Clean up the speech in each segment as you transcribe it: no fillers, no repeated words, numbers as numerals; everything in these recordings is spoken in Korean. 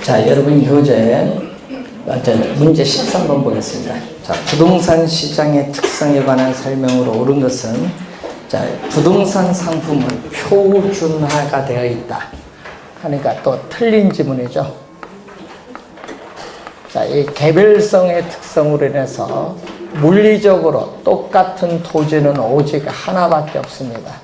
자, 여러분 교재 문제 13번 보겠습니다. 자, 부동산 시장의 특성에 관한 설명으로 옳은 것은, 자, 부동산 상품은 표준화가 되어 있다. 하니까 또 틀린 지문이죠. 자, 이 개별성의 특성으로 인해서 물리적으로 똑같은 토지는 오직 하나밖에 없습니다.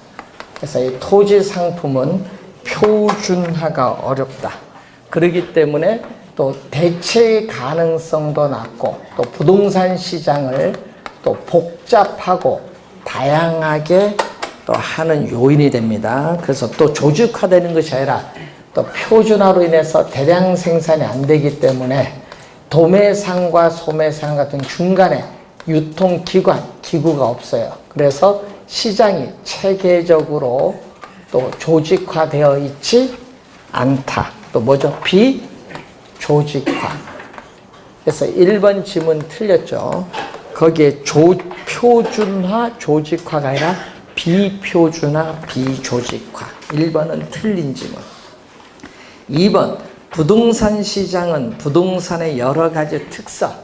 그래서 이 토지 상품은 표준화가 어렵다. 그렇기 때문에 또 대체의 가능성도 낮고, 또 부동산 시장을 또 복잡하고 다양하게 또 하는 요인이 됩니다. 그래서 또 조직화되는 것이 아니라 또 표준화로 인해서 대량 생산이 안 되기 때문에 도매상과 소매상 같은 중간에 유통기관, 기구가 없어요. 그래서 시장이 체계적으로 또 조직화되어 있지 않다. 또 뭐죠? 비조직화. 그래서 1번 지문 틀렸죠. 거기에 표준화, 조직화가 아니라 비표준화, 비조직화. 1번은 틀린 지문. 2번, 부동산 시장은 부동산의 여러 가지 특성에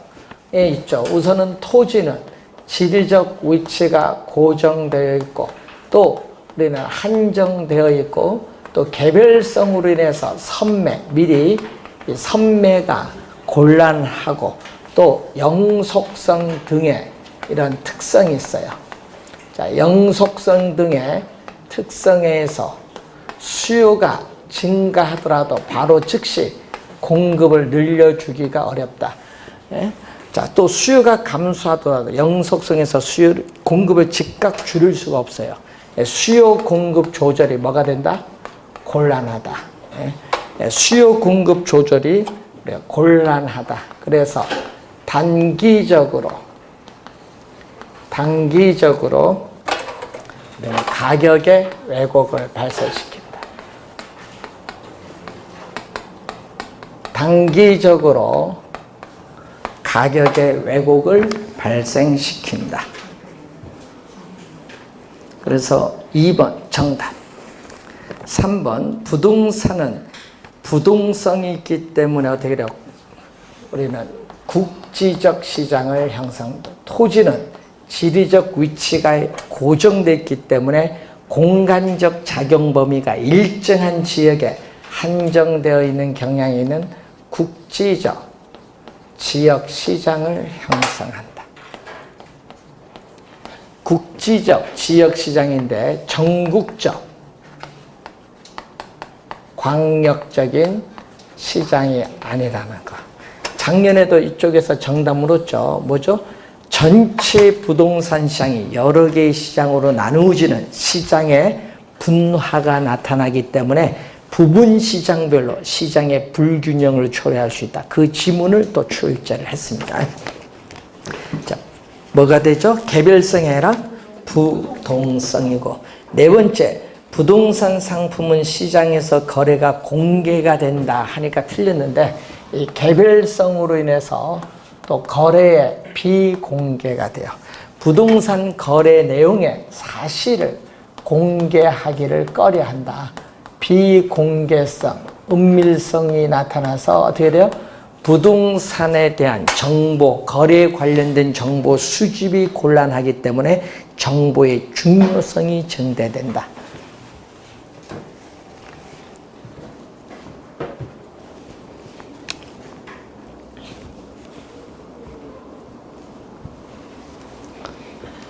있죠. 우선은 토지는 지리적 위치가 고정되어 있고, 또 우리는 한정되어 있고, 또 개별성으로 인해서 미리 선매가 곤란하고, 또 영속성 등의 이런 특성이 있어요. 자, 영속성 등의 특성에 의해서 수요가 증가하더라도 바로 즉시 공급을 늘려주기가 어렵다. 예? 자, 또 수요가 감소하더라도 영속성에서 공급을 즉각 줄일 수가 없어요. 예, 수요 공급 조절이 뭐가 된다? 곤란하다. 예? 수요 공급 조절이 곤란하다. 그래서 단기적으로 가격의 왜곡을 발생시킨다. 단기적으로 가격의 왜곡을 발생시킨다. 그래서 2번 정답. 3번, 부동산은 부동성이 있기 때문에 어떻게 돼요? 우리는 국지적 시장을 형성한다. 토지는 지리적 위치가 고정되어 있기 때문에 공간적 작용 범위가 일정한 지역에 한정되어 있는 경향이 있는 국지적 지역 시장을 형성한다. 국지적 지역 시장인데 전국적 광역적인 시장이 아니라는 거. 작년에도 이쪽에서 정답 물었죠. 뭐죠? 전체 부동산 시장이 여러 개의 시장으로 나누어지는 시장의 분화가 나타나기 때문에 부분 시장별로 시장의 불균형을 초래할 수 있다. 그 지문을 또 출제를 했습니다. 자, 뭐가 되죠? 개별성이 아니라 부동성이고, 네 번째, 부동산 상품은 시장에서 거래가 공개가 된다 하니까 틀렸는데, 이 개별성으로 인해서 또 거래의 비공개가 돼요. 부동산 거래 내용의 사실을 공개하기를 꺼려한다. 비공개성, 은밀성이 나타나서 어떻게 돼요? 부동산에 대한 정보, 거래에 관련된 정보 수집이 곤란하기 때문에 정보의 중요성이 증대된다.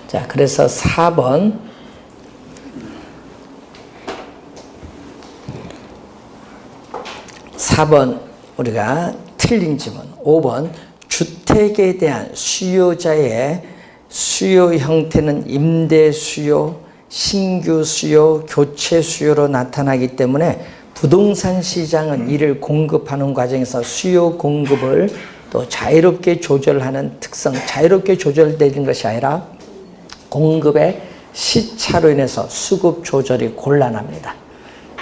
자, 그래서 4번 우리가 틀린 지문. 5번, 주택에 대한 수요자의 수요 형태는 임대 수요, 신규 수요, 교체 수요로 나타나기 때문에 부동산 시장은 이를 공급하는 과정에서 수요 공급을 또 자유롭게 조절하는 특성, 자유롭게 조절되는 것이 아니라 공급의 시차로 인해서 수급 조절이 곤란합니다.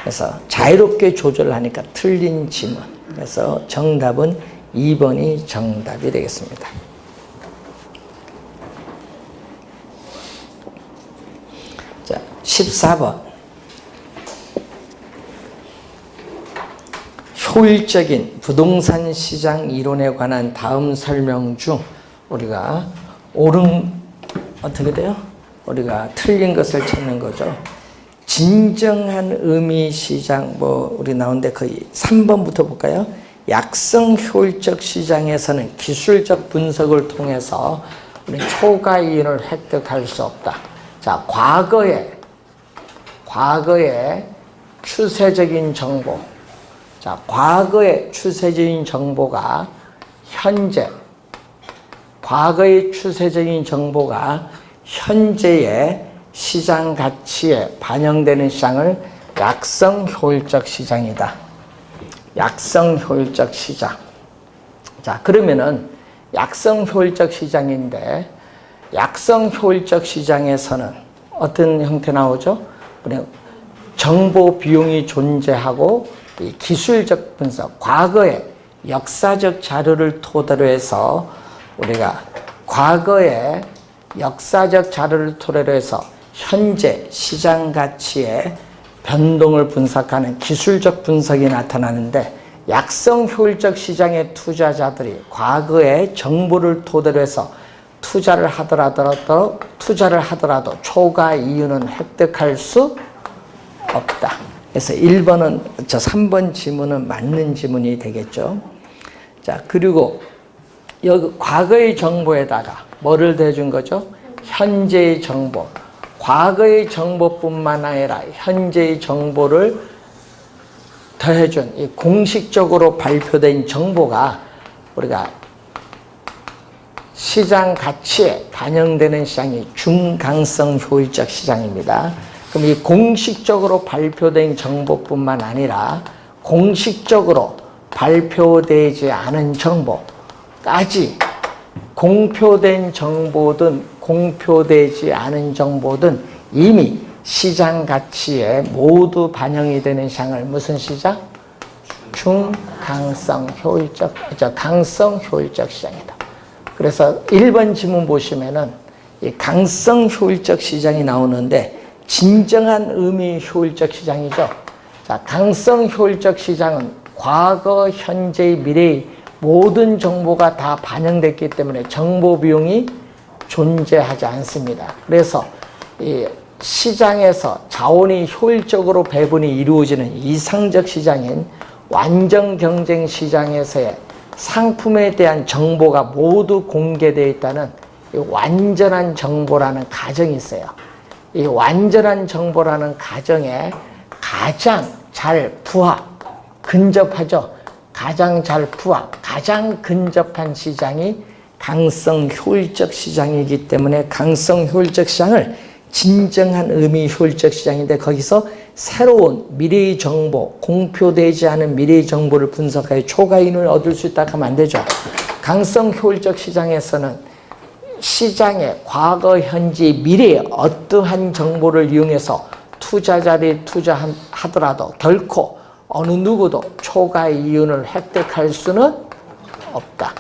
그래서 자유롭게 조절하니까 틀린 지문. 그래서 정답은 2번이 정답이 되겠습니다. 자, 14번. 효율적인 부동산 시장 이론에 관한 다음 설명 중 우리가 옳은 어떻게 돼요? 우리가 틀린 것을 찾는 거죠. 진정한 의미 시장 우리 나온데 거의 3번부터 볼까요? 약성 효율적 시장에서는 기술적 분석을 통해서 우리 초과 이윤을 획득할 수 없다. 자, 과거의 추세적인 정보. 자, 과거의 추세적인 정보가 과거의 추세적인 정보가 현재의 시장 가치에 반영되는 시장을 약성 효율적 시장이다. 약성 효율적 시장. 자, 그러면은 약성 효율적 시장인데 약성 효율적 시장에서는 어떤 형태 나오죠? 정보 비용이 존재하고 이 기술적 분석, 과거의 역사적 자료를 토대로 해서 우리가 과거의 역사적 자료를 토대로 해서 현재 시장 가치의 변동을 분석하는 기술적 분석이 나타나는데 약성 효율적 시장의 투자자들이 과거의 정보를 토대로 해서 투자를 하더라도 초과 이윤은 획득할 수 없다. 그래서 1번은 3번 지문은 맞는 지문이 되겠죠. 자, 그리고 여기 과거의 정보에다가 뭐를 대준 거죠? 현재의 정보. 과거의 정보뿐만 아니라 현재의 정보를 더해준 이 공식적으로 발표된 정보가 우리가 시장 가치에 반영되는 시장이 중강성 효율적 시장입니다. 그럼 이 공식적으로 발표된 정보뿐만 아니라 공식적으로 발표되지 않은 정보까지 공표된 정보든 공표되지 않은 정보든 이미 시장 가치에 모두 반영이 되는 시장을 무슨 시장? 중강성 효율적, 강성 효율적 시장이다. 그래서 1번 지문 보시면은 이 강성 효율적 시장이 나오는데 진정한 의미 효율적 시장이죠. 자, 강성 효율적 시장은 과거, 현재, 미래의 모든 정보가 다 반영됐기 때문에 정보 비용이 존재하지 않습니다. 그래서 이 시장에서 자원이 효율적으로 배분이 이루어지는 이상적 시장인 완전 경쟁 시장에서의 상품에 대한 정보가 모두 공개되어 있다는 완전한 정보라는 가정이 있어요. 이 완전한 정보라는 가정에 가장 잘 근접하죠. 가장 잘 가장 근접한 시장이 강성 효율적 시장이기 때문에 강성 효율적 시장을 진정한 의미 효율적 시장인데 거기서 새로운 미래의 정보, 공표되지 않은 미래의 정보를 분석하여 초과이윤을 얻을 수 있다 하면 안 되죠. 강성 효율적 시장에서는 시장의 과거, 현재, 미래의 어떠한 정보를 이용해서 투자자들이 투자하더라도 결코 어느 누구도 초과 이윤을 획득할 수는 없다.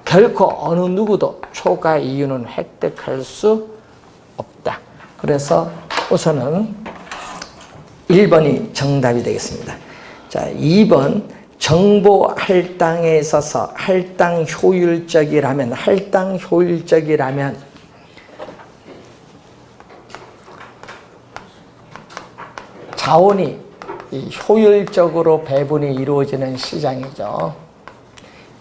결코 어느 누구도 초과 이윤은 획득할 수 없다. 그래서 우선은 1번이 정답이 되겠습니다. 자, 2번 정보 할당에 있어서 할당 효율적이라면 자원이 효율적으로 배분이 이루어지는 시장이죠.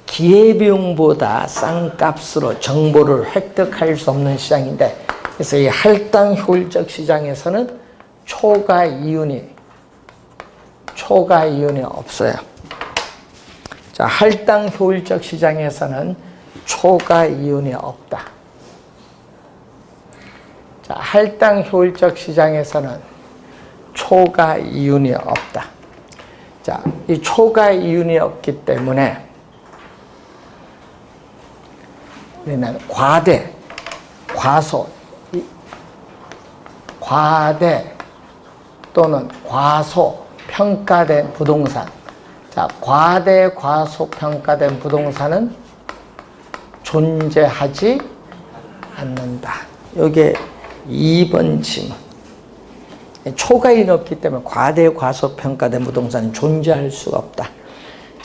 기회비용보다 싼 값으로 정보를 획득할 수 없는 시장인데 그래서 이 할당 효율적 시장에서는 초과 이윤이 없어요. 자, 할당 효율적 시장에서는 초과 이윤이 없다. 자, 할당 효율적 시장에서는 초과 이윤이 없다. 자, 이 초과 이윤이 없기 때문에 우리는 과대 또는 과소 평가된 부동산. 자, 과대 과소 평가된 부동산은 존재하지 않는다. 이게 2번 지문. 초과이윤이 없기 때문에 과대 과소 평가된 부동산은 존재할 수가 없다.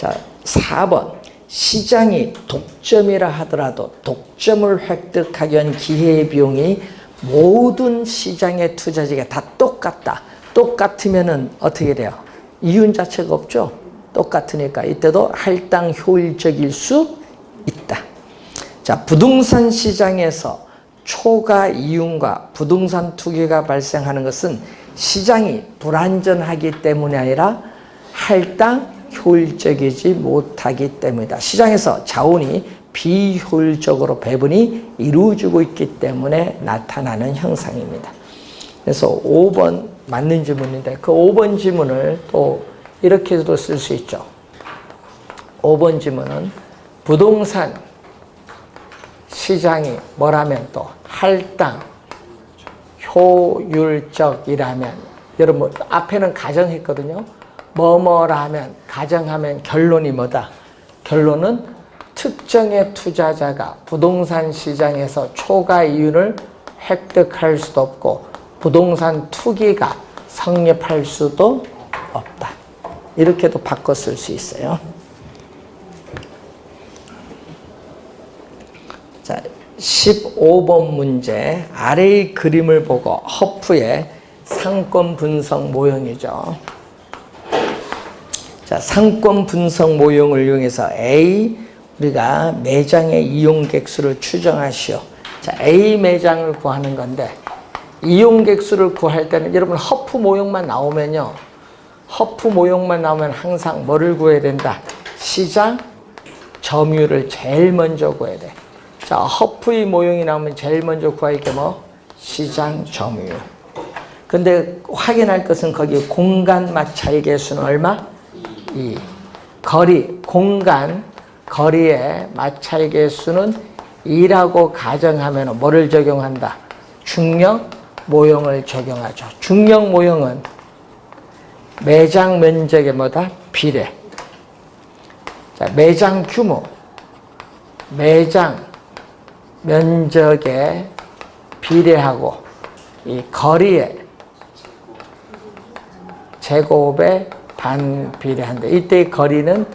자, 4번. 시장이 독점이라 하더라도 독점을 획득하기 위한 기회의 비용이 모든 시장의 투자지가 다 똑같다. 똑같으면은 어떻게 돼요? 이윤 자체가 없죠. 똑같으니까 이때도 할당 효율적일 수 있다. 자, 부동산 시장에서 초과 이윤과 부동산 투기가 발생하는 것은 시장이 불안전하기 때문이 아니라 할당 효율적이지 못하기 때문이다. 시장에서 자원이 비효율적으로 배분이 이루어지고 있기 때문에 나타나는 현상입니다. 그래서 5번 맞는 질문인데 그 5번 질문을 또 이렇게도 쓸 수 있죠. 5번 질문은 부동산 시장이 뭐라면 또 할당 효율적이라면, 여러분 앞에는 가정했거든요. 뭐뭐라면, 가정하면 결론이 뭐다? 결론은 특정의 투자자가 부동산 시장에서 초과 이윤을 획득할 수도 없고 부동산 투기가 성립할 수도 없다. 이렇게도 바꿔 쓸 수 있어요. 자, 15번 문제. 아래의 그림을 보고 허프의 상권 분석 모형이죠. 자, 상권 분석 모형을 이용해서 A, 우리가 매장의 이용객 수를 추정하시오. 자, A 매장을 구하는 건데 이용객 수를 구할 때는 여러분 허프 모형만 나오면요. 허프 모형만 나오면 항상 뭐를 구해야 된다? 시장 점유율을 제일 먼저 구해야 돼. 자, 허프의 모형이 나오면 제일 먼저 구할 게 뭐? 시장 점유율. 근데 확인할 것은 거기 공간 마찰 계수는 얼마? 2. 거리, 공간, 거리의 마찰 계수는 2라고 가정하면 뭐를 적용한다? 중력 모형을 적용하죠. 중력 모형은 매장 면적의 뭐다? 비례. 자, 매장 규모, 매장 면적에 비례하고 이 거리의 제곱에 반비례한다. 이때 거리는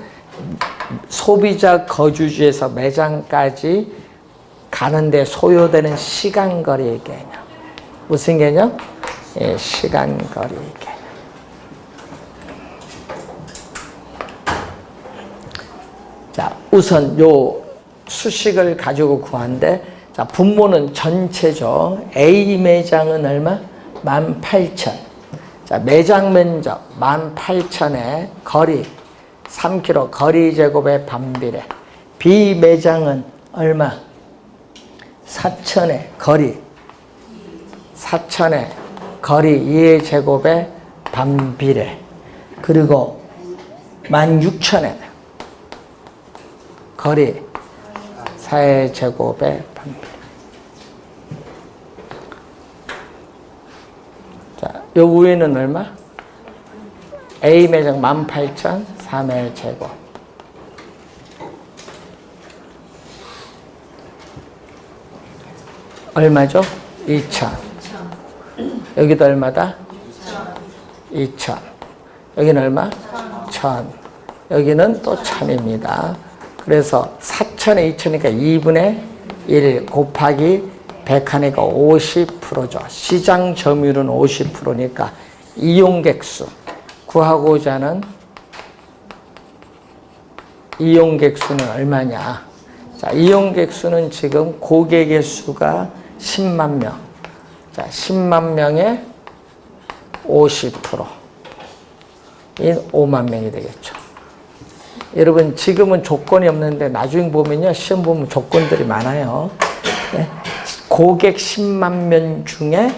소비자 거주지에서 매장까지 가는데 소요되는 시간거리의 개념. 무슨 개념? 예, 시간거리의 개념. 자, 우선 요 수식을 가지고 구한데, 자, 분모는 전체죠. A 매장은 얼마? 18,000. 자, 매장 면적 18,000에 거리 3km, 거리 제곱의 반비례. B 매장은 얼마? 4,000에 거리 4,000에 거리 2의 제곱의 반비례. 그리고 16,000에 거리 4의 제곱의 반비례. 자, 요 위에는 얼마? A 매장 18,000, 3의 제곱. 얼마죠? 2,000. 여기도 얼마다? 2,000. 여기는 얼마? 1,000. 여기는 또 1,000입니다. 그래서 4,000에 2,000이니까 2분의 1 곱하기 100 하니까 50%죠. 시장 점유율은 50%니까 이용객 수 구하고자 하는 이용객 수는 얼마냐? 자, 이용객 수는 지금 고객의 수가 10만 명. 자, 10만 명에 50%. 인 5만 명이 되겠죠. 여러분, 지금은 조건이 없는데 나중에 보면요. 시험 보면 조건들이 많아요. 네. 고객 10만 명 중에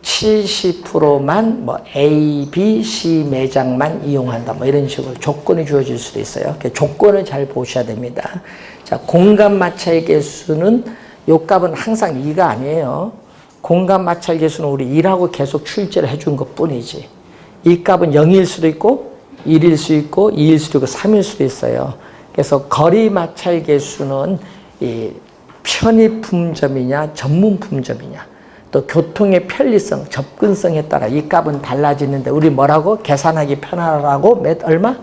70%만 뭐 A, B, C 매장만 이용한다. 뭐 이런 식으로 조건이 주어질 수도 있어요. 조건을 잘 보셔야 됩니다. 자, 공간 마찰 계수는 요 값은 항상 2가 아니에요. 공간 마찰 계수는 우리 2라고 계속 출제를 해준 것 뿐이지. 이 값은 0일 수도 있고 1일 수 있고 2일 수도 있고 3일 수도 있어요. 그래서 거리 마찰 계수는 이 편의품점이냐 전문품점이냐 또 교통의 편리성, 접근성에 따라 이 값은 달라지는데 우리 뭐라고? 계산하기 편하라고 얼마?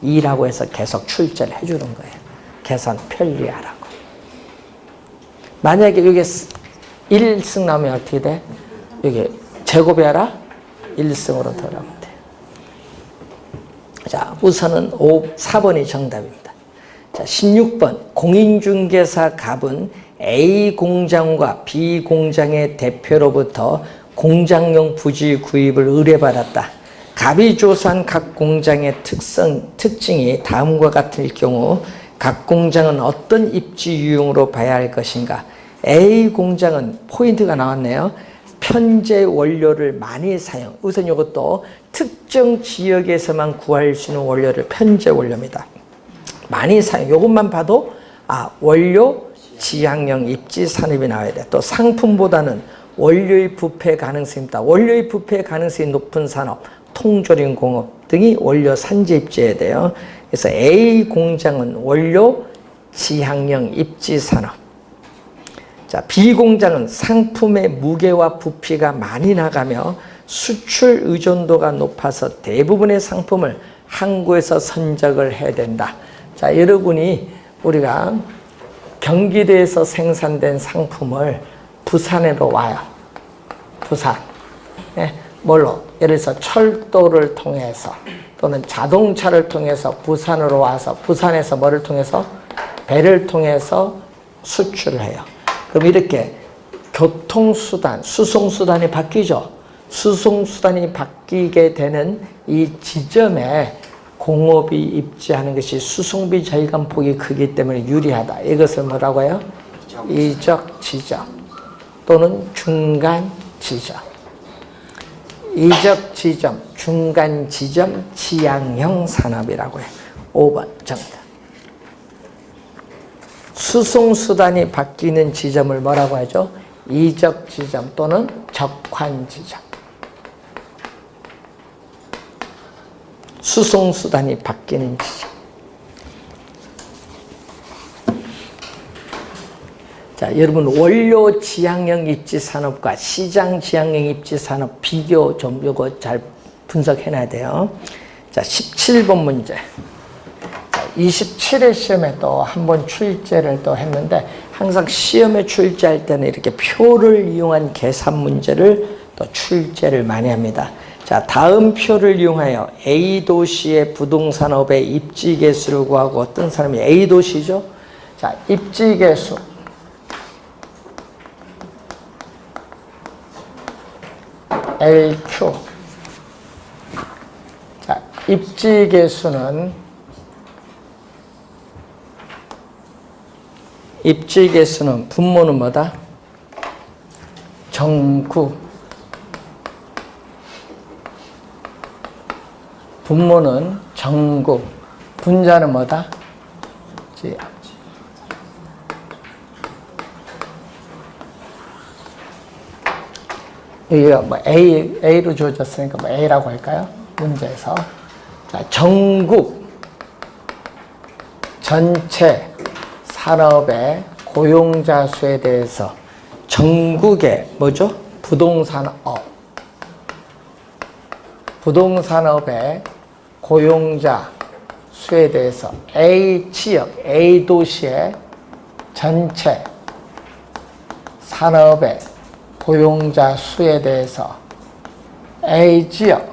2라고 해서 계속 출제를 해주는 거예요. 계산 편리하라고. 만약에 여기 1승 나오면 어떻게 돼? 여기 제곱해라 1승으로 돌아오면 돼요. 자, 우선은 4번이 정답입니다. 자, 16번. 공인중개사 갑은 A 공장과 B 공장의 대표로부터 공장용 부지 구입을 의뢰받았다. 갑이 조사한 각 공장의 특징이 다음과 같을 경우 각 공장은 어떤 입지 유형으로 봐야 할 것인가? A 공장은 포인트가 나왔네요. 편제 원료를 많이 사용. 우선 이것도 특정 지역에서만 구할 수 있는 원료를 편제 원료입니다. 많이 사용. 이것만 봐도 원료 지향형 입지 산업이 나와야 돼. 또 상품보다는 원료의 부패 가능성이 있다. 원료의 부패 가능성이 높은 산업, 통조림 공업 등이 원료 산지 입지해야 돼요. 그래서 A 공장은 원료 지향형 입지 산업. 자, B 공장은 상품의 무게와 부피가 많이 나가며 수출 의존도가 높아서 대부분의 상품을 항구에서 선적을 해야 된다. 자, 여러분이 우리가 경기도에서 생산된 상품을 부산으로 와요. 부산. 네, 뭘로? 예를 들어서 철도를 통해서 또는 자동차를 통해서 부산으로 와서 부산에서 뭐를 통해서? 배를 통해서 수출을 해요. 그럼 이렇게 교통수단, 수송수단이 바뀌죠. 수송수단이 바뀌게 되는 이 지점에 공업이 입지하는 것이 수송비 절감폭이 크기 때문에 유리하다. 이것을 뭐라고 해요? 이적 지점 또는 중간 지점. 이적 지점, 중간 지점, 지향형 산업이라고 해요. 5번 정답. 수송수단이 바뀌는 지점을 뭐라고 하죠? 이적 지점 또는 적환 지점. 수송수단이 바뀌는 지점. 자, 여러분 원료 지향형 입지 산업과 시장 지향형 입지 산업 비교 좀 요거 잘 분석해놔야 돼요. 자, 17번 문제. 27회 시험에 또 한 번 출제를 또 했는데 항상 시험에 출제할 때는 이렇게 표를 이용한 계산 문제를 또 출제를 많이 합니다. 자, 다음 표를 이용하여 A 도시의 부동산업의 입지 개수를 구하고 어떤 사람이 A 도시죠? 자, 입지 개수. LQ. 자, 입지 개수는 분모는 뭐다? 정구. 분모는 정구. 분자는 뭐다? 이게 뭐 A로 주어졌으니까 뭐 A라고 할까요? 문제에서. 자, 전국 전체 산업의 고용자 수에 대해서 전국의 뭐죠? 부동산업의 고용자 수에 대해서 A 지역, A 도시의 전체 산업의 고용자 수에 대해서 A 지역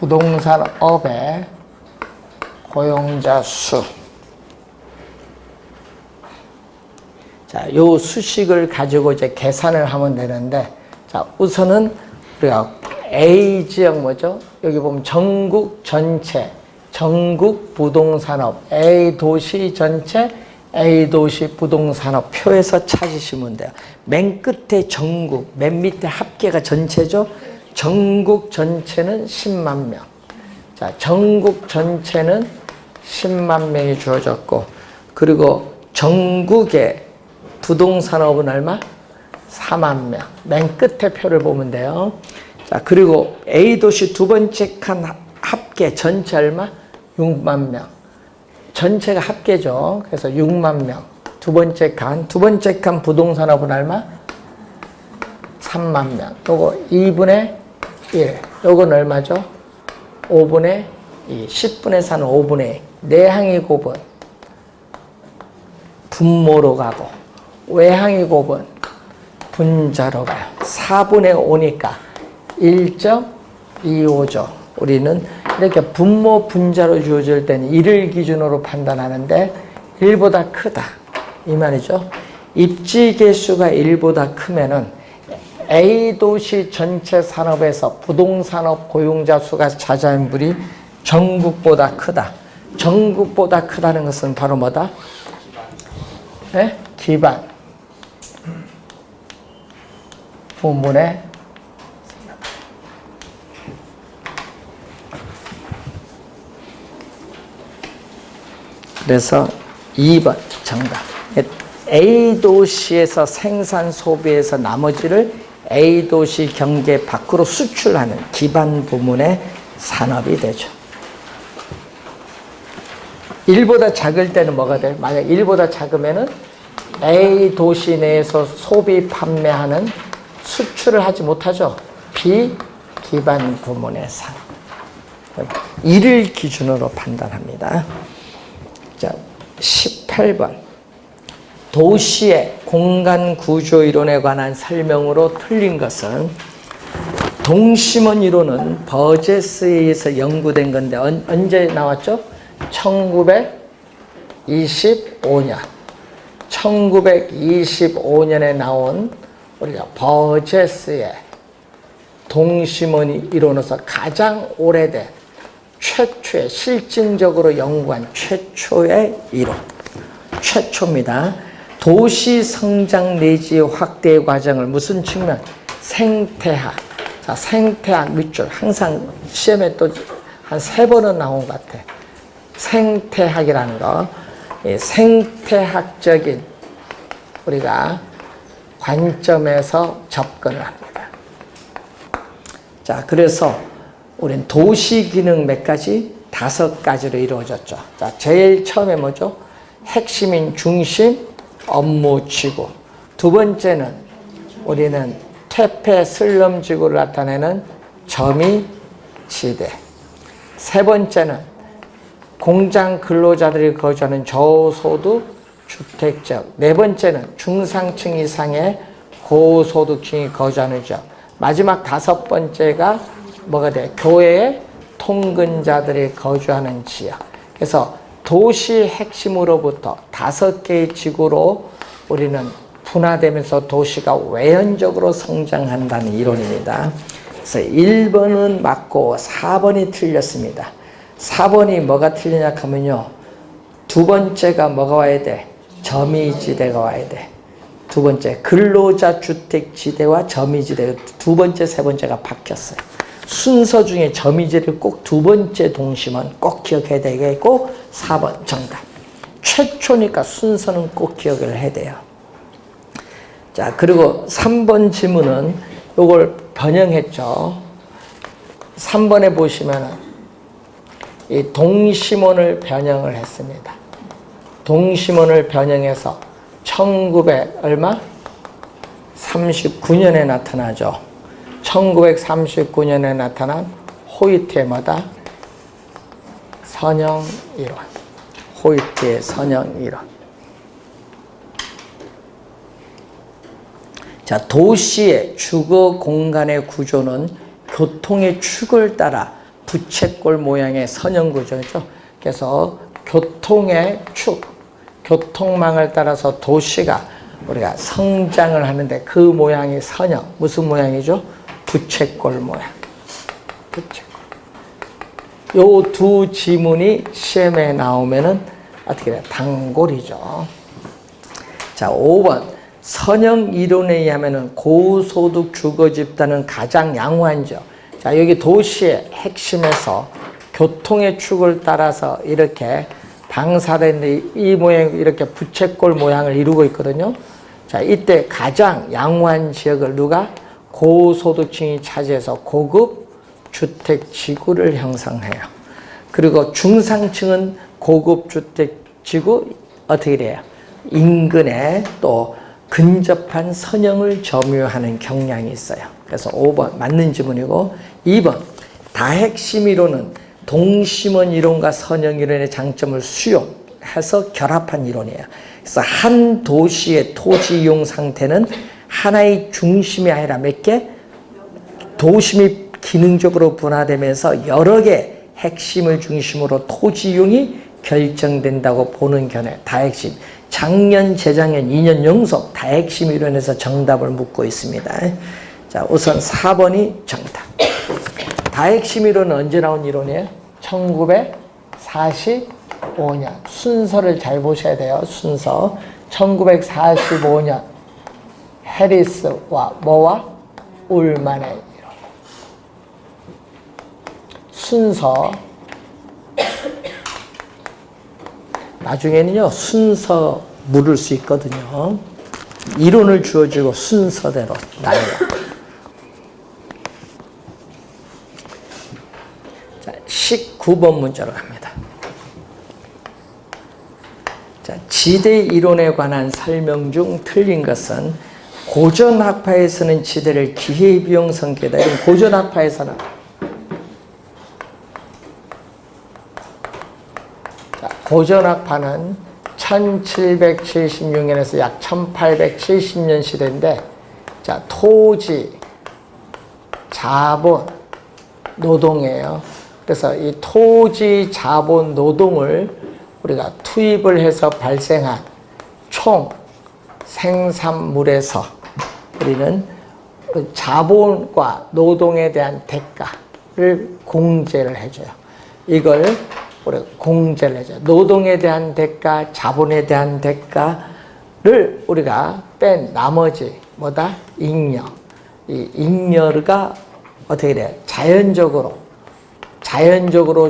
부동산업의 고용자 수. 자, 요 수식을 가지고 이제 계산을 하면 되는데, 자, 우선은 우리가 A 지역 뭐죠? 여기 보면 전국 전체, 전국 부동산업, A 도시 전체, A 도시 부동산업 표에서 찾으시면 돼요. 맨 끝에 전국, 맨 밑에 합계가 전체죠? 전국 전체는 10만 명. 자, 전국 전체는 10만 명이 주어졌고, 그리고 전국의 부동산업은 얼마? 4만 명. 맨 끝에 표를 보면 돼요. 자, 그리고 A 도시 두 번째 칸 합계 전체 얼마? 6만 명. 전체가 합계죠. 그래서 6만 명. 두 번째 칸 부동산업은 얼마? 3만 명. 요거 2분의 1. 요건 얼마죠? 5분의 2, 10분의 4는 5분의 2. 내항의 곱은 분모로 가고 외항의 곱은 분자로 가요. 4분의 5니까 1.25죠. 우리는 이렇게 분모 분자로 주어질 때는 1을 기준으로 판단하는데 1보다 크다 이 말이죠. 입지 개수가 1보다 크면은 A 도시 전체 산업에서 부동산업 고용자 수가 차지하는 비율이 전국보다 크다. 전국보다 크다는 것은 바로 뭐다? 네? 기반 부문의 그래서 2번 정답. A 도시에서 생산 소비해서 나머지를 A 도시 경계 밖으로 수출하는 기반 부문의 산업이 되죠. 1보다 작을 때는 뭐가 돼요? 만약 1보다 작으면은 A 도시 내에서 소비 판매하는 수출을 하지 못하죠. 비기반 부문의 산업. 1을 기준으로 판단합니다. 자, 18번. 도시의 공간 구조 이론에 관한 설명으로 틀린 것은 동심원 이론은 버제스에 의해서 연구된 건데 언제 나왔죠? 1925년. 1925년에 나온 우리가 버제스의 동심원 이론으로서 가장 오래된 최초의 실증적으로 연구한 최초의 이론. 최초입니다. 도시 성장 내지 확대 과정을 무슨 측면? 생태학. 자, 생태학 밑줄. 항상 시험에 또 한 3번은 나온 것 같아. 생태학이라는 거. 생태학적인 우리가 관점에서 접근을 합니다. 자, 그래서 우린 도시 기능 몇 가지? 5가지로 이루어졌죠. 자, 제일 처음에 뭐죠? 핵심인 중심, 업무 지구. 두 번째는 우리는 퇴폐 슬럼 지구를 나타내는 점이 지대. 세 번째는 공장 근로자들이 거주하는 저소득 주택지역. 네 번째는 중상층 이상의 고소득층이 거주하는 지역. 마지막 5번째가 뭐가 돼? 교회의 통근자들이 거주하는 지역. 그래서 도시 핵심으로부터 5개의 지구로 우리는 분화되면서 도시가 외연적으로 성장한다는 이론입니다. 그래서 1번은 맞고 4번이 틀렸습니다. 4번이 뭐가 틀리냐 하면요. 두 번째가 뭐가 와야 돼? 점이지대가 와야 돼. 두 번째 근로자 주택지대와 점이지대. 두 번째, 세 번째가 바뀌었어요. 순서 중에 점이지대를 꼭 두 번째 동심은 꼭 기억해야 되겠고 4번 정답. 최초니까 순서는 꼭 기억을 해야 돼요. 자, 그리고 3번 지문은 이걸 변형했죠. 3번에 보시면은 이 동심원을 변형을 했습니다. 동심원을 변형해서 1900 얼마? 39년에 나타나죠. 1939년에 나타난 호이트의 뭐다? 선형 이론. 호이트의 선형 이론. 자, 도시의 주거 공간의 구조는 교통의 축을 따라 부채꼴 모양의 선형 구조죠. 그래서 교통의 축, 교통망을 따라서 도시가 우리가 성장을 하는데 그 모양이 선형. 무슨 모양이죠? 부채꼴 모양. 부채꼴. 요 두 지문이 시험에 나오면은 어떻게 돼요? 단골이죠. 자, 5번. 선형 이론에 의하면은 고소득 주거 집단은 가장 양호한 지역. 자, 여기 도시의 핵심에서 교통의 축을 따라서 이렇게 방사된 이 모양, 이렇게 부채꼴 모양을 이루고 있거든요. 자, 이때 가장 양호한 지역을 누가? 고소득층이 차지해서 고급 주택 지구를 형성해요. 그리고 중상층은 고급 주택 지구 어떻게 돼요? 인근에 또 근접한 선형을 점유하는 경향이 있어요. 그래서 5번 맞는 지문이고 2번 다핵심 이론은 동심원 이론과 선형 이론의 장점을 수용해서 결합한 이론이에요. 그래서 한 도시의 토지 이용 상태는 하나의 중심이 아니라 몇 개? 도심이 기능적으로 분화되면서 여러 개 핵심을 중심으로 토지 이용이 결정된다고 보는 견해. 다핵심. 작년, 재작년, 2년 연속 다핵심 이론에서 정답을 묻고 있습니다. 자, 우선 4번이 정답. 다핵심 이론은 언제 나온 이론이에요? 1945년. 순서를 잘 보셔야 돼요. 순서. 1945년 해리스와 뭐와? 울만의 이론. 순서. 나중에는요, 순서 물을 수 있거든요. 이론을 주어주고 순서대로 나눠요. 자, 19번 문제로 갑니다. 자, 지대 이론에 관한 설명 중 틀린 것은 고전 학파에서는 지대를 기회비용 성격이다. 이런 고전 학파에서는 고전 학파는 1776년에서 약 1870년 시대인데, 자, 토지, 자본, 노동이에요. 그래서 이 토지, 자본, 노동을 우리가 투입을 해서 발생한 총 생산물에서 우리는 자본과 노동에 대한 대가를 공제를 해줘요. 이걸 우리가 공제를 해줘요. 노동에 대한 대가, 자본에 대한 대가를 우리가 뺀 나머지 뭐다? 잉여. 이 잉여가 어떻게 돼요? 자연적으로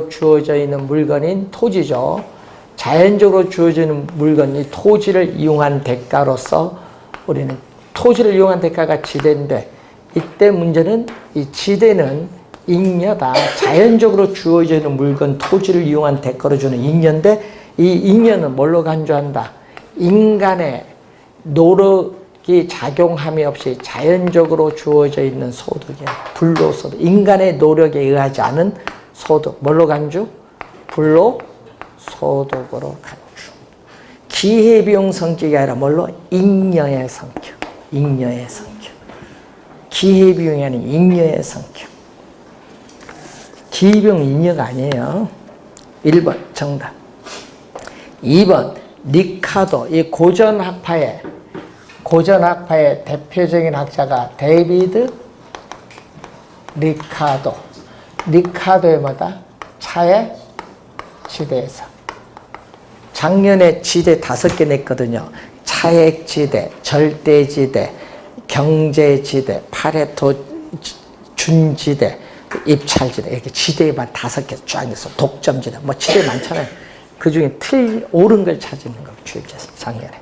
주어져 있는 물건인 토지죠. 자연적으로 주어져 있는 물건이 토지를 이용한 대가로서 우리는 토지를 이용한 대가가 지대인데, 이때 문제는 이 지대는 잉여다. 자연적으로 주어져 있는 물건, 토지를 이용한 대가로 주는 잉여인데, 이 잉여는 뭘로 간주한다? 인간의 노력이 작용함이 없이 자연적으로 주어져 있는 소득이야. 불로소득. 인간의 노력에 의하지 않은 소득. 뭘로 간주? 불로소득으로 간주. 기회비용 성격이 아니라 뭘로? 잉여의 성격. 잉여의 성격. 기회비용이 아닌 잉여의 성격. 기회비용 잉여가 아니에요. 1번 정답. 2번 리카도. 이 고전 학파의 대표적인 학자가 데이비드 리카도. 리카도의 뭐다? 차액 지대에서. 작년에 지대 5개 냈거든요. 차액 지대, 절대 지대, 경제 지대, 파레토 준지대, 입찰지대, 이렇게 지대만 5개 쫙 있어. 독점지대, 뭐 지대 많잖아요. 그 중에 옳은 걸 찾는 걸 주입했습니다. 작년에.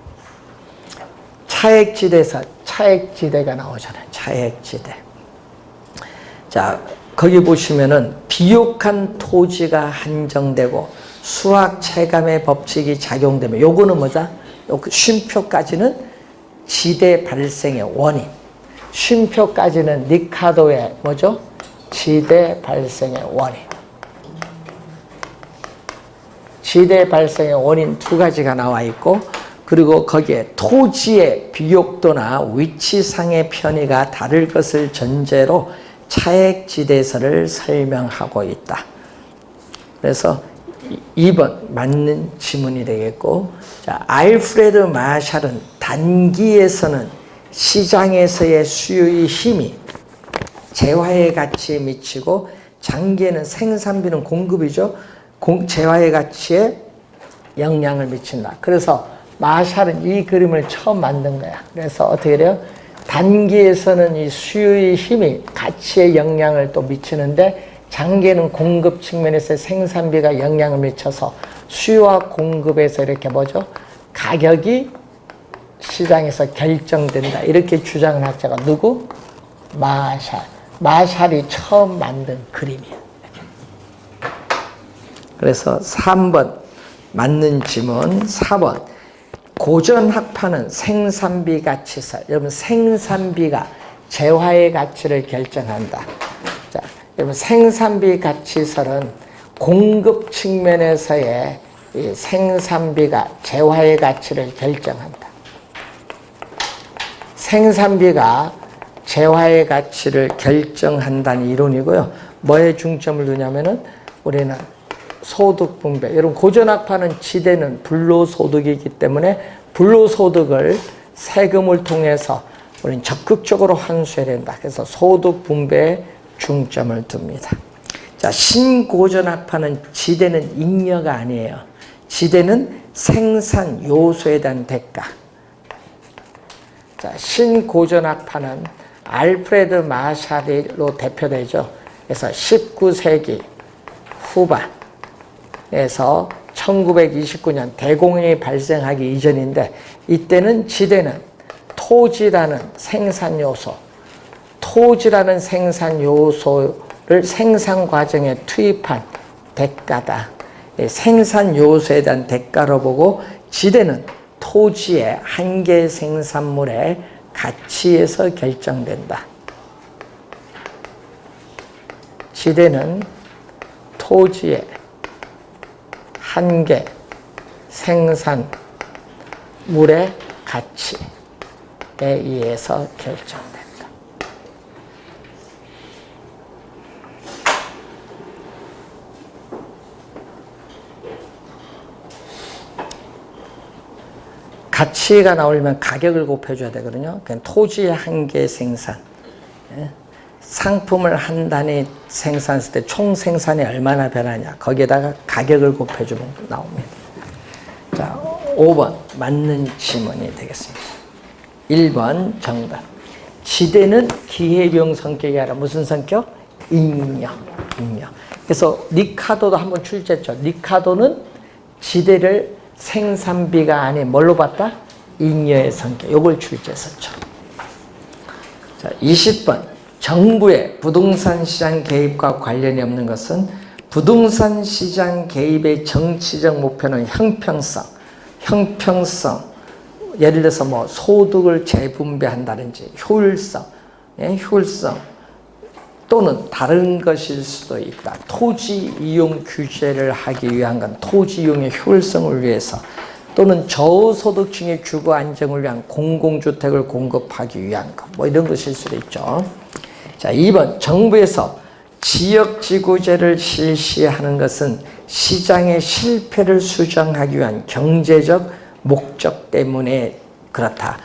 차액지대에서 차액지대가 나오잖아요. 차액지대. 자, 거기 보시면은 비옥한 토지가 한정되고 수학 체감의 법칙이 작용되면, 요거는 뭐다? 요 쉼표까지는 지대 발생의 원인. 쉼표까지는 리카도의 뭐죠? 지대 발생의 원인. 지대 발생의 원인 2가지가 나와 있고, 그리고 거기에 토지의 비옥도나 위치상의 편의가 다를 것을 전제로 차액지대설을 설명하고 있다. 그래서 2번 맞는 지문이 되겠고, 자, 알프레드 마샬은 단기에서는 시장에서의 수요의 힘이 재화의 가치에 미치고, 장기에는 생산비는 공급이죠. 재화의 가치에 영향을 미친다. 그래서 마샬은 이 그림을 처음 만든 거야. 그래서 어떻게 돼요? 단기에서는 이 수요의 힘이 가치에 영향을 또 미치는데, 장기에는 공급 측면에서 생산비가 영향을 미쳐서 수요와 공급에서 이렇게 뭐죠? 가격이 시장에서 결정된다. 이렇게 주장한 학자가 누구? 마샬. 마샬이 처음 만든 그림이야. 그래서 3번 맞는 지문. 4번 고전 학파는 생산비 가치설. 여러분, 생산비가 재화의 가치를 결정한다. 자, 여러분 생산비 가치설은 공급 측면에서의 이 생산비가 재화의 가치를 결정한다. 생산비가 재화의 가치를 결정한다는 이론이고요. 뭐에 중점을 두냐면은 우리는 소득 분배. 여러분 고전학파는 지대는 불로소득이기 때문에 불로소득을 세금을 통해서 우리는 적극적으로 환수해야 된다. 그래서 소득 분배에 중점을 둡니다. 자, 신고전학파는 지대는 잉여가 아니에요. 지대는 생산 요소에 대한 대가. 자, 신고전학파는 알프레드 마샬로 대표되죠. 그래서 19세기 후반에서 1929년 대공황이 발생하기 이전인데 이때는 지대는 토지라는 생산 요소, 토지라는 생산 요소를 생산 과정에 투입한 대가다. 생산 요소에 대한 대가로 보고 지대는 토지의 한 개 생산물의 가치에서 결정된다. 지대는 토지의 한 개 생산물의 가치에 의해서 결정된다. 가치가 나오려면 가격을 곱해줘야 되거든요. 그냥 토지의 한 개 생산. 상품을 한 단위 생산했을 때 총 생산이 얼마나 변하냐. 거기에다가 가격을 곱해주면 나옵니다. 자, 5번 맞는 지문이 되겠습니다. 1번 정답. 지대는 기회비용 성격이 아니라 무슨 성격? 잉여. 그래서 리카도도 한번 출제했죠. 리카도는 지대를 생산비가 아닌 뭘로 봤다? 잉여의 성격. 요걸 출제했었죠. 자, 20번. 정부의 부동산 시장 개입과 관련이 없는 것은 부동산 시장 개입의 정치적 목표는 형평성. 예를 들어서 뭐 소득을 재분배한다든지 효율성 또는 다른 것일 수도 있다. 토지 이용 규제를 하기 위한 건 토지 이용의 효율성을 위해서 또는 저소득층의 주거 안정을 위한 공공주택을 공급하기 위한 것. 뭐 이런 것일 수도 있죠. 자, 2번. 정부에서 지역지구제를 실시하는 것은 시장의 실패를 수정하기 위한 경제적 목적 때문에 그렇다.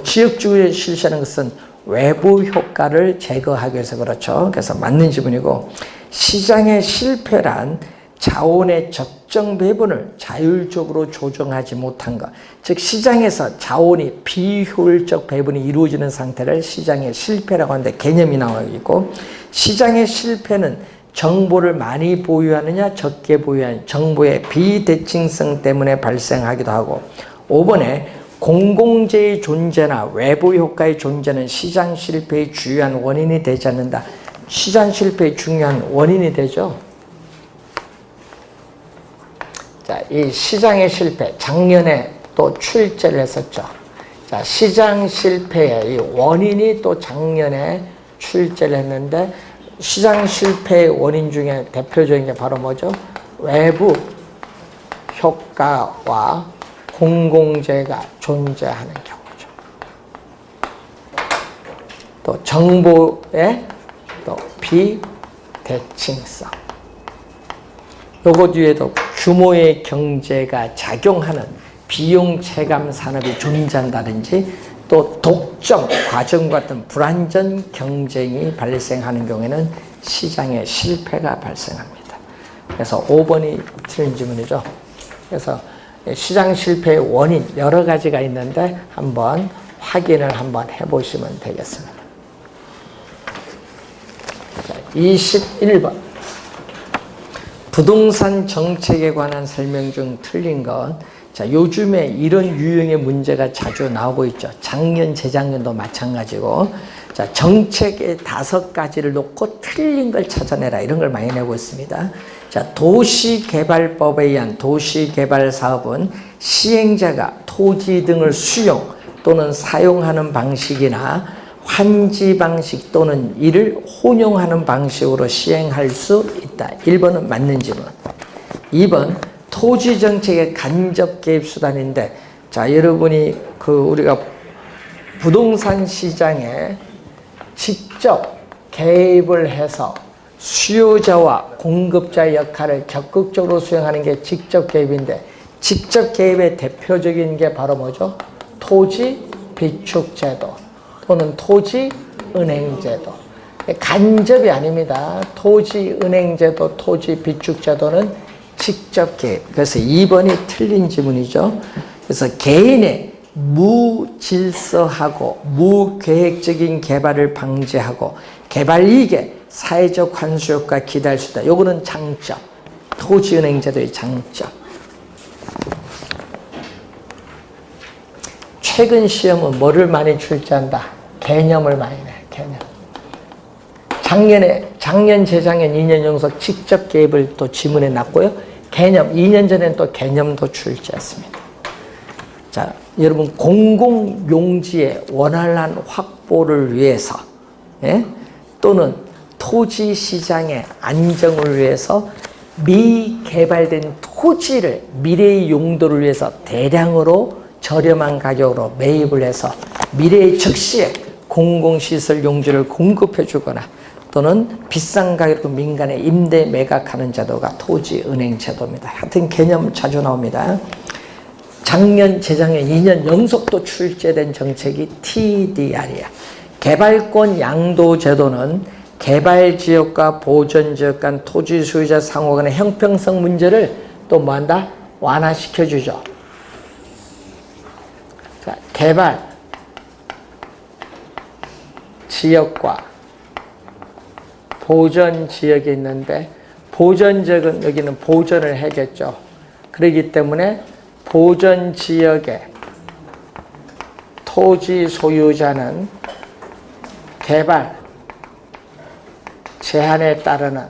지역지구제를 실시하는 것은 외부 효과를 제거하기 위해서 그렇죠. 그래서 맞는 지문이고, 시장의 실패란 자원의 적정 배분을 자율적으로 조정하지 못한 것. 즉 시장에서 자원이 비효율적 배분이 이루어지는 상태를 시장의 실패라고 하는데 개념이 나와 있고, 시장의 실패는 정보를 많이 보유하느냐 적게 보유하느냐 정보의 비대칭성 때문에 발생하기도 하고, 5번에 공공재의 존재나 외부 효과의 존재는 시장 실패의 주요한 원인이 되지 않는다. 시장 실패의 중요한 원인이 되죠. 자, 이 시장의 실패, 작년에 또 출제를 했었죠. 자, 시장 실패의 이 원인이 또 작년에 출제를 했는데, 시장 실패의 원인 중에 대표적인 게 바로 뭐죠? 외부 효과와 공공재가 존재하는 경우죠. 또 정보의 또 비대칭성. 요것 뒤에도 규모의 경제가 작용하는 비용 체감 산업이 존재한다든지 또 독점 과정 같은 불안전 경쟁이 발생하는 경우에는 시장의 실패가 발생합니다. 그래서 5번이 틀린 질문이죠. 그래서 시장 실패의 원인 여러 가지가 있는데 한번 확인을 한번 해보시면 되겠습니다. 자, 21번. 부동산 정책에 관한 설명 중 틀린 것. 자, 요즘에 이런 유형의 문제가 자주 나오고 있죠. 작년, 재작년도 마찬가지고. 자, 정책의 5가지를 놓고 틀린 걸 찾아내라. 이런 걸 많이 내고 있습니다. 자, 도시개발법에 의한 도시개발사업은 시행자가 토지 등을 수용 또는 사용하는 방식이나 환지 방식 또는 이를 혼용하는 방식으로 시행할 수 있다. 1번은 맞는 질문. 2번 토지 정책의 간접 개입 수단인데, 자, 여러분이 우리가 부동산 시장에 직접 개입을 해서 수요자와 공급자의 역할을 적극적으로 수행하는 게 직접 개입인데, 직접 개입의 대표적인 게 바로 뭐죠? 토지 비축제도 또는 토지 은행제도. 간접이 아닙니다. 토지 은행제도, 토지 비축제도는 직접 개입. 그래서 2번이 틀린 지문이죠. 그래서 개인의 무질서하고 무계획적인 개발을 방지하고 개발 이익에 사회적 환수 효과 기대할 수 있다. 요거는 장점. 토지은행제도의 장점. 최근 시험은 뭐를 많이 출제한다? 개념을 많이 내. 개념. 작년, 재작년, 2년 연속 직접 개입을 또 지문에 놨고요. 개념, 2년 전에는 또 개념도 출제했습니다. 자, 여러분, 공공용지의 원활한 확보를 위해서, 또는 토지 시장의 안정을 위해서 미개발된 토지를 미래의 용도를 위해서 대량으로 저렴한 가격으로 매입을 해서 미래의 즉시에 공공시설 용지를 공급해 주거나 또는 비싼 가격으로 민간에 임대 매각하는 제도가 토지은행 제도입니다. 하여튼 개념 자주 나옵니다. 작년, 재작년 2년 연속도 출제된 정책이 TDR이야. 개발권 양도 제도는 개발지역과 보전지역 간 토지 소유자 상호 간의 형평성 문제를 또 뭐한다? 완화시켜주죠. 자, 개발 지역과 보전 지역이 있는데, 보전 지역은 여기는 보전을 해겠죠. 그렇기 때문에 보전 지역의 토지 소유자는 개발 제한에 따르는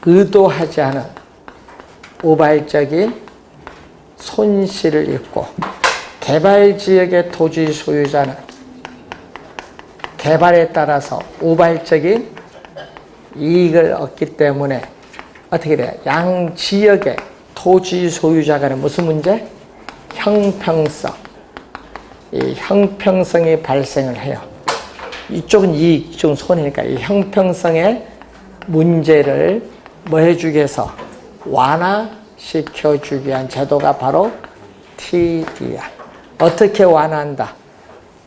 의도하지 않은 우발적인 손실을 입고, 개발지역의 토지 소유자는 개발에 따라서 우발적인 이익을 얻기 때문에 어떻게 돼요? 양 지역의 토지 소유자 간에 무슨 문제? 형평성. 이 형평성이 발생을 해요. 이쪽은 이익, 이쪽은 손해니까 이 형평성의 문제를 뭐 해주기 위해서 완화시켜주기 위한 제도가 바로 TDR. 어떻게 완화한다?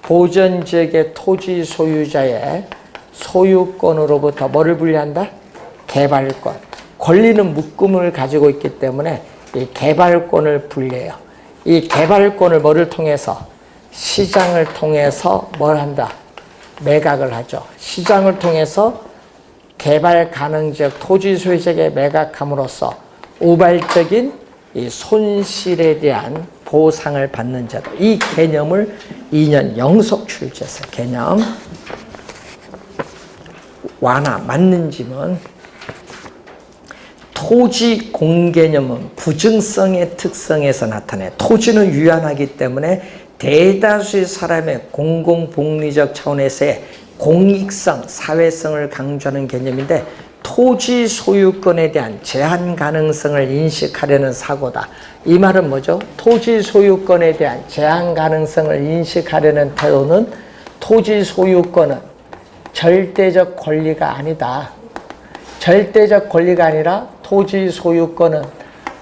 보전지역의 토지 소유자의 소유권으로부터 뭐를 분리한다? 개발권. 권리는 묶음을 가지고 있기 때문에 이 개발권을 분리해요. 이 개발권을 뭐를 통해서? 시장을 통해서 뭘 한다? 매각을 하죠. 시장을 통해서 개발 가능 지역 토지 소유자에게 매각함으로써 우발적인 이 손실에 대한 보상을 받는 제도. 이 개념을 2년 연속 출제했어요. 개념. 완화 맞는 지문. 토지 공개념은 부증성의 특성에서 나타내. 토지는 유한하기 때문에 대다수의 사람의 공공복리적 차원에서의 공익성, 사회성을 강조하는 개념인데, 토지 소유권에 대한 제한 가능성을 인식하려는 사고다. 이 말은 뭐죠? 토지 소유권에 대한 제한 가능성을 인식하려는 태도는 토지 소유권은 절대적 권리가 아니다. 절대적 권리가 아니라 토지 소유권은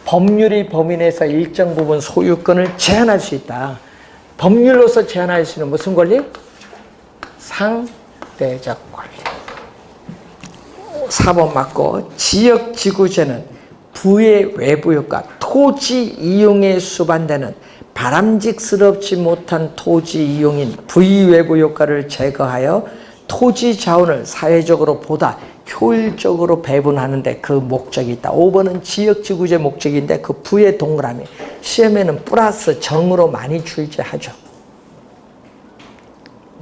법률이 범위 내에서 일정 부분 소유권을 제한할 수 있다. 법률로서 제한할 수 있는 무슨 권리? 상대적 권리. 4번 맞고, 지역지구제는 부의 외부 효과, 토지 이용에 수반되는 바람직스럽지 못한 토지 이용인 부의 외부 효과를 제거하여 토지 자원을 사회적으로 보다 효율적으로 배분하는 데 그 목적이 있다. 5번은 지역지구제 목적인데 그 부의 동그라미. 시험에는 플러스 정으로 많이 출제하죠.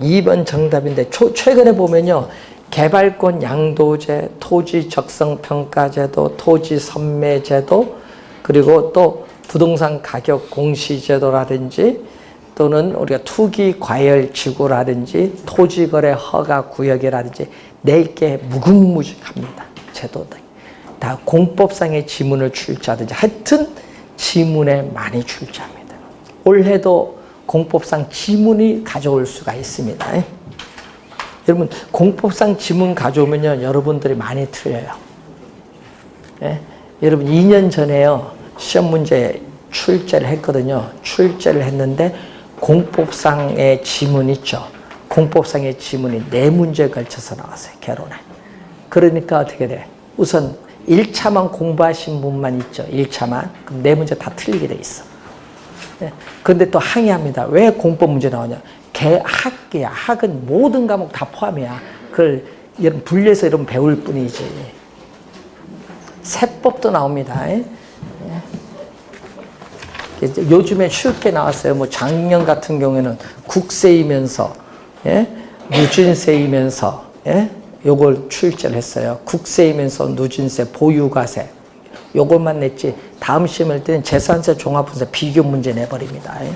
2번 정답인데 최근에 보면요. 개발권 양도제, 토지 적성평가제도, 토지 선매제도, 그리고 또 부동산 가격 공시제도라든지 또는 우리가 투기 과열 지구라든지 토지거래 허가 구역이라든지 낼 게 무궁무진합니다. 제도들 다 공법상의 지문을 출제하든지 하여튼 지문에 많이 출제합니다. 올해도 공법상 지문이 가져올 수가 있습니다. 여러분 공법상 지문 가져오면요 여러분들이 많이 틀려요. 예? 여러분 2년 전에요 시험 문제 출제를 했거든요. 출제를 했는데 공법상의 지문 있죠. 공법상의 지문이 4문제에 걸쳐서 나왔어요. 개론에. 그러니까 어떻게 돼? 우선 1차만 공부하신 분만 있죠. 1차만. 그럼 4문제 다 틀리게 돼 있어. 그런데 또 항의합니다. 왜 공법 문제 나오냐? 학이야. 학은 모든 과목 다 포함이야. 그걸 여러분 분리해서 여러분 배울 뿐이지. 세법도 나옵니다. 요즘에 쉽게 나왔어요. 뭐 작년 같은 경우에는 국세이면서, 예? 누진세이면서, 예? 요걸 출제를 했어요. 국세이면서 누진세, 보유과세. 요것만 냈지. 다음 시험할 때는 재산세, 종합분세 비교 문제 내버립니다. 예?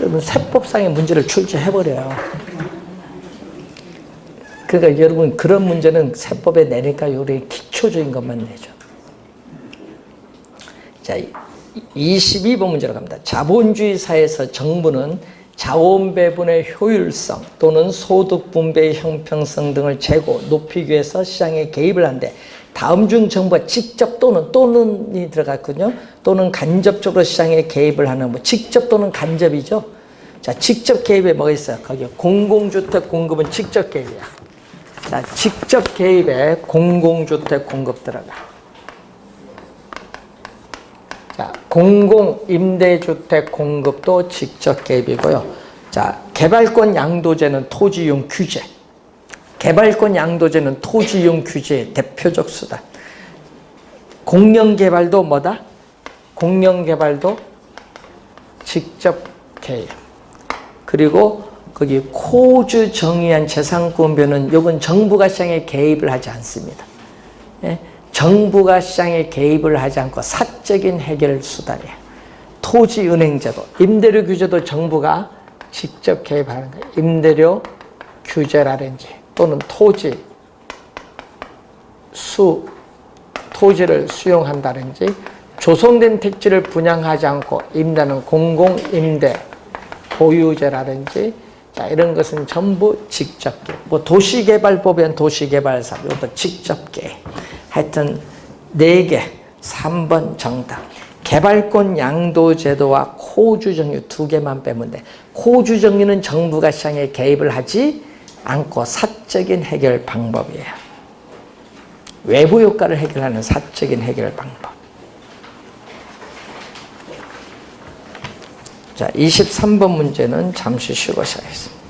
여러분 세법상의 문제를 출제해버려요. 그러니까 여러분 그런 문제는 세법에 내니까 요리 기초적인 것만 내죠. 자, 22번 문제로 갑니다. 자본주의 사회에서 정부는 자원 배분의 효율성 또는 소득 분배의 형평성 등을 재고 높이기 위해서 시장에 개입을 하는데 다음 중 정부가 직접 또는이 들어갔거든요. 또는 간접적으로 시장에 개입을 하는 뭐 직접 또는 간접이죠. 자, 직접 개입에 뭐가 있어요? 거기 공공주택 공급은 직접 개입이야. 자, 직접 개입에 공공주택 공급 들어가. 자, 공공임대주택 공급도 직접 개입이고요. 자, 개발권 양도제는 토지이용 규제. 개발권 양도제는 토지이용 규제의 대표적 수단. 공영개발도 뭐다? 공영개발도 직접 개입. 그리고 거기 코주 정의한 재산권변은 이건 정부가 시장에 개입을 하지 않습니다. 예? 정부가 시장에 개입을 하지 않고 사적인 해결 수단이에요. 토지은행제도, 임대료 규제도 정부가 직접 개입하는 거예요. 임대료 규제라든지 또는 토지를 수용한다든지 조성된 택지를 분양하지 않고 임대하는 공공임대 보유제라든지 자, 이런 것은 전부 직접 개입. 뭐 도시개발법엔 도시개발사 이것도 직접 개입. 하여튼 4개, 3번 정답. 개발권 양도제도와 코주정유 2개만 빼면 돼. 코주정유는 정부가 시장에 개입을 하지 않고 사적인 해결 방법이에요. 외부 효과를 해결하는 사적인 해결 방법. 자, 23번 문제는 잠시 쉬고 시작하겠습니다.